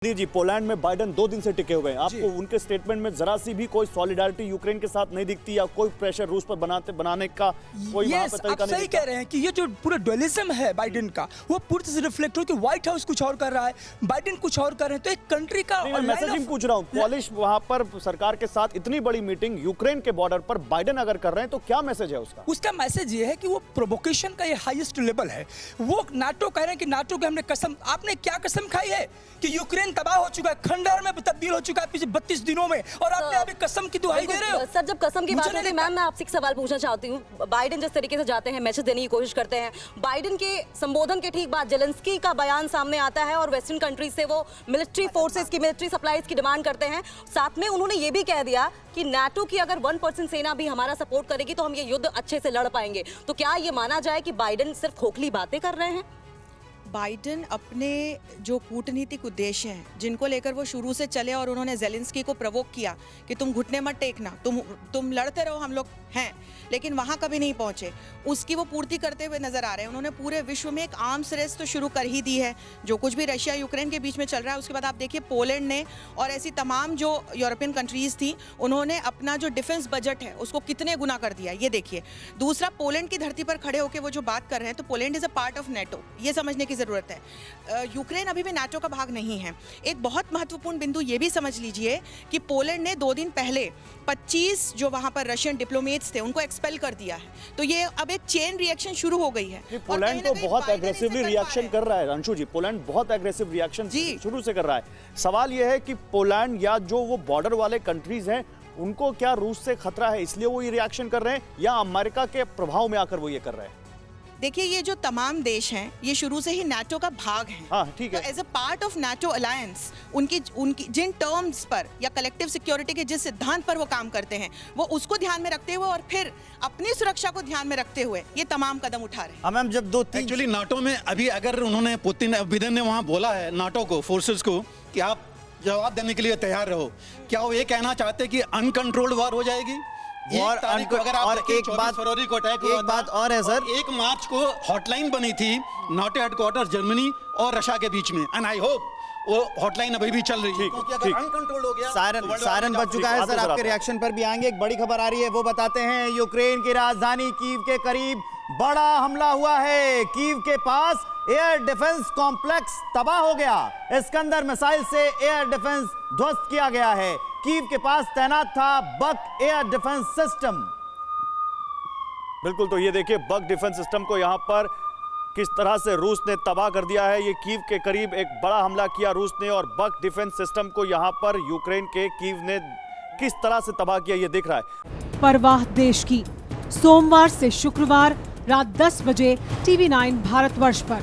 जी, Poland में Biden 2 दिन से टिके हुए हैं। आपको उनके स्टेटमेंट में जरा सी भी कोई सॉलिडारिटी यूक्रेन के साथ नहीं दिखती या कोई प्रेशर रूस पर बनाने का कोई वहां पे तरीका नहीं। सही कह रहे हैं कि ये जो पूरा ड्युअलिज्म है बाइडेन का, वो पूरी तरह से रिफ्लेक्ट हो कि व्हाइट हाउस कुछ और कर रहा है, बाइडेन कुछ और कर रहे हैं। तो एक कंट्री का मैसेजिंग पूछ रहा हूँ, पॉलिश वहां पर सरकार के साथ इतनी बड़ी मीटिंग यूक्रेन के बॉर्डर पर बाइडेन अगर कर रहे हैं तो क्या मैसेज है उसका? उसका मैसेज ये है कि वो प्रोवोकेशन का ये हाईएस्ट लेवल है। वो नाटो कह रहे हैं कि नाटो की हमने कसम, आपने क्या कसम खाई है कि यूक्रेन तबाह हो चुका है, खंडहर में तब्दील हो चुका है पिछले 32 दिनों में, और आपने अभी कसम की दुहाई दे रहे हो। सर, जब कसम की बात है तो मैम मैं आपसे एक सवाल पूछना चाहती हूँ। बाइडेन जिस तरीके से जाते हैं, मैसेज देने की कोशिश करते हैं, बाइडेन के संबोधन के ठीक बाद जेलेंस्की का बयान सामने आता है और वेस्टर्न कंट्रीज से वो मिलिट्री फोर्सेस की, मिलिट्री सप्लाईज की डिमांड करते हैं। साथ में उन्होंने ये भी कह दिया कि नाटो की अगर 1% सेना भी हमारा सपोर्ट करेगी तो हम ये युद्ध अच्छे से लड़ पाएंगे। तो क्या ये माना जाए कि बाइडेन सिर्फ खोखली बातें कर रहे हैं? बाइडेन अपने जो कूटनीतिक उद्देश्य हैं जिनको लेकर वो शुरू से चले, और उन्होंने जेलेंस्की को प्रवोक किया कि तुम घुटने मत टेकना, तुम लड़ते रहो, हम लोग हैं, लेकिन वहाँ कभी नहीं पहुँचे, उसकी वो पूर्ति करते हुए नजर आ रहे हैं। उन्होंने पूरे विश्व में एक आर्म्स रेस तो शुरू कर ही दी है, जो कुछ भी रशिया यूक्रेन के बीच में चल रहा है। उसके बाद आप देखिए पोलैंड ने और ऐसी तमाम जो यूरोपियन कंट्रीज थी, उन्होंने अपना जो डिफेंस बजट है उसको कितने गुना कर दिया, ये देखिए। दूसरा, पोलैंड की धरती पर खड़े होकर वो जो बात कर रहे हैं, तो Poland is a part of NATO, ये समझने की जरूरत है। यूक्रेन अभी भी नाटो का भाग नहीं है। एक बहुत महत्वपूर्ण बिंदु ये भी समझ लीजिए कि पोलैंड ने 2 दिन पहले 25 जो वहां पर रशियन डिप्लोमेट्स थे उनको एक्सपेल कर दिया है। तो ये अब एक चेन रिएक्शन शुरू हो गई है। पोलैंड तो बहुत एग्रेसिवली रिएक्शन कर रहा है अंशु जी, पोलैंड बहुत एग्रेसिव रिएक्शन शुरू से कर रहा है। सवाल यह है कि पोलैंड या जो वो बॉर्डर वाले कंट्रीज हैं, उनको क्या रूस से खतरा है इसलिए वो ये रिएक्शन कर रहे हैं, या अमेरिका के प्रभाव में आकर वो ये कर रहे हैं? देखिए, ये जो तमाम देश हैं ये शुरू से ही नाटो का भाग हैं। हाँ, ठीक है। तो as a part of NATO alliance उनकी जिन टर्म्स पर या कलेक्टिव सिक्योरिटी के जिस सिद्धांत पर वो काम करते हैं, वो उसको ध्यान में रखते हुए और फिर अपनी सुरक्षा को ध्यान में रखते हुए ये तमाम कदम उठा रहे हैं। मैम, जब 2-3 एक्चुअली नाटो में अभी अगर उन्होंने बिदेन ने वहाँ बोला है नाटो को, फोर्सेस को, कि आप जवाब देने के लिए तैयार रहो, क्या वो ये कहना चाहते हैं कि अनकंट्रोल्ड वॉर हो जाएगी? और एक बात और है सर, 1 मार्च को हॉटलाइन बनी थी नाटो हेडक्वार्टर जर्मनी और रशिया के बीच में, एंड आई होप वो हॉटलाइन अभी भी चल रही है, क्योंकि अगर अनकंट्रोल हो गया सायरन बच चुका है। सर, आपके रिएक्शन पर भी आएंगे। एक बड़ी खबर आ रही है, वो बताते हैं। यूक्रेन की राजधानी कीव के करीब बड़ा हमला हुआ है। कीव के पास एयर डिफेंस कॉम्प्लेक्स तबाह हो गया। इस्कंदर मिसाइल से एयर डिफेंस ध्वस्त किया गया है। कीव के पास तैनात था बक एयर डिफेंस सिस्टम। बिल्कुल, तो ये देखिए बक डिफेंस सिस्टम को यहां पर किस तरह से रूस ने तबाह कर दिया है। ये कीव के करीब एक बड़ा हमला किया रूस ने, और बक डिफेंस सिस्टम को यहां पर यूक्रेन के कीव ने किस तरह से तबाह किया, ये दिख रहा है। परवाह देश की, सोमवार से शुक्रवार रात 10 बजे TV9 भारतवर्ष पर।